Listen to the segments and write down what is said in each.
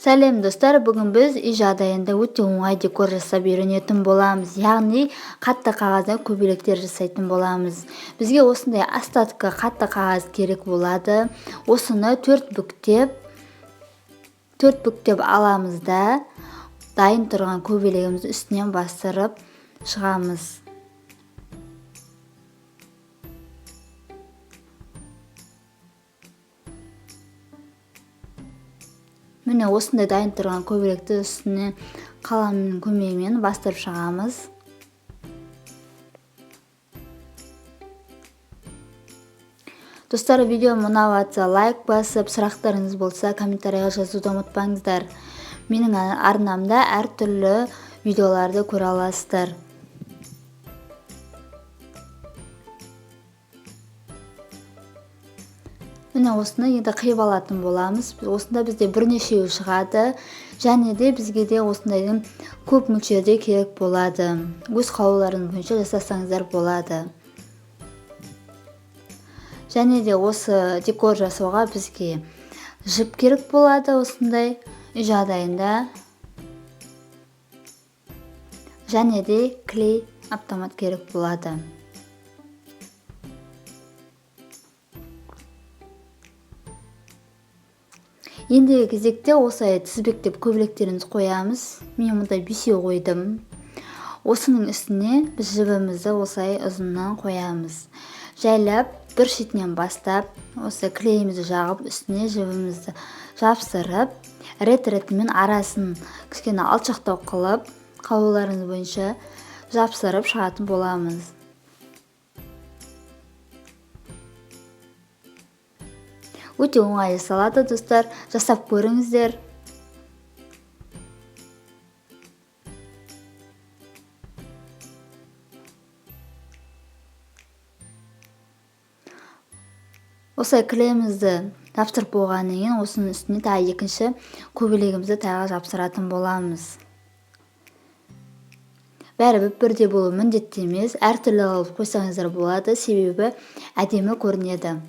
Сәлем достар, бүгін біз үй жағдайында өте оңай декор жасап үйренетін боламыз, яғни қатты қағаздан көбелектер жасайтын боламыз. Бізге осындай остатка қатты қағаз керек болады. Осыны төрт бүктеп аламыз да дайын тұрған көбелегімізді үстінен бастырып шығамыз. Міне осындай дайын тұрған көбелекті үстіне қаламның көмегімен бастырып шығамыз. Достар, видеом ұнап жатса лайк басып, сұрақтарыңыз болса комментарийға жазуды ұмытпаңыздар. Менің арнамда әртүрлі видеоларды көре аласыздар. Міне осыны енді қиып алатын боламыз. Осында бізде бірнешеуі шығады, және де бізге де осындайдың көп мөлшерде керек болады. Өз қалауларыңыз бойынша жасасаңыздар болады. Және де осы декор жасауға бізге жіп керек болады, осындай үй жағдайында. Және де клей автомат керек болады. Ендігі кезекте осылай тізбектеп көбелектерімізді қоямыз. Мен мұнда 5 қойдым. Осының үстіне біз жібімізді осылай ұзыннан қоямыз. Жайлап бір шетінен бастап, осы клейімізді жағып, үстіне жібімізді жапсырып, рет-ретімен арасын кішкене алшақтау қылып, қалауларыңыз бойынша жапсырып шығатын боламыз. Өте оңай жасалады, достар, жасап көріңіздер. Осылай клейімізді жапсырып болғаннан кейін, осының үстіне тағы екінші көбелегімізді тағы жапсыратын боламыз. Бәрі бірдей болу міндетті емес, әртүрлі қылып қойсаңыздар болады, себебі әдемі көрінеді.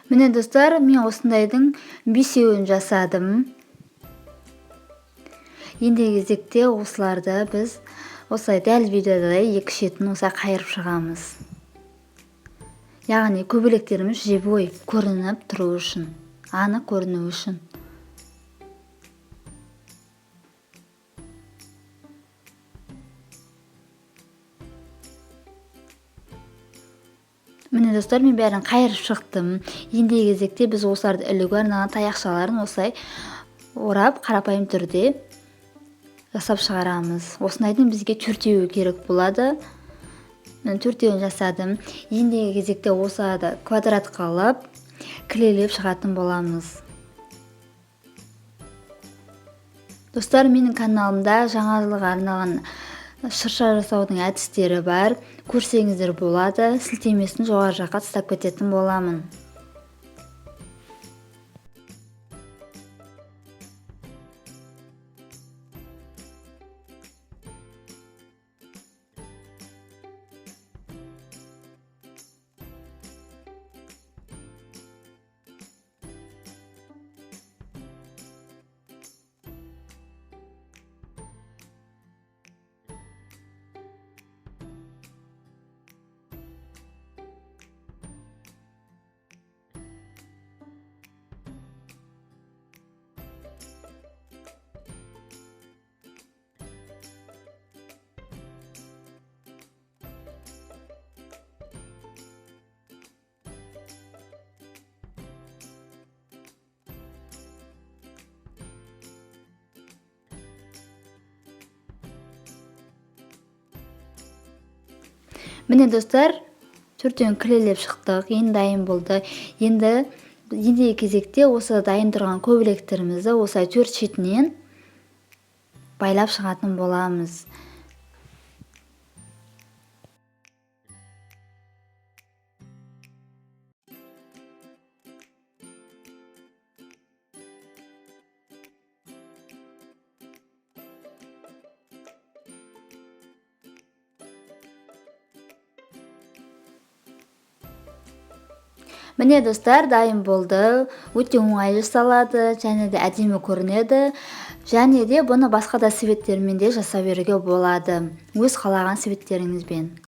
Міне достар, мен осындайдың 5-еуін жасадым. Ендігі кезекте осыларды біз осылай дәл видеодай екі шетін осылай қайырып шығамыз. Яғни көбелектеріміз жебой көрініп тұру үшін, анық көріну үшін. Міне достар, мен бәрін қайырып шықтым. Ендігі кезекте біз осыларды ілуге арналған таяқшаларын осылай орап, қарапайым түрде жасап шығарамыз. Осындайдың бізге 4-еуі керек болады. Мен 4-еуін жасадым. Ендігі кезекте осыларды квадрат қалып, клейлеп шығатын боламыз. Достар, менің каналымда жаңалығы арналған шырша жасаудың әдістері бар. Көрсеңіздер болады. Сілтемесін жоғары жаққа тастап кететін боламын. Міне достар, 4-еуін клейлеп шықтық, енді дайын болды. Ендігі кезекте осы дайын тұрған көбелектерімізді осылай 4 шетінен байлап шығатын боламыз. Міне достар, дайын болды. Өте оңай жасалады және де әдемі көрінеді. Және де бұны басқа да светтермен де жасап беруге болады. Өз қалаған светтеріңізбен.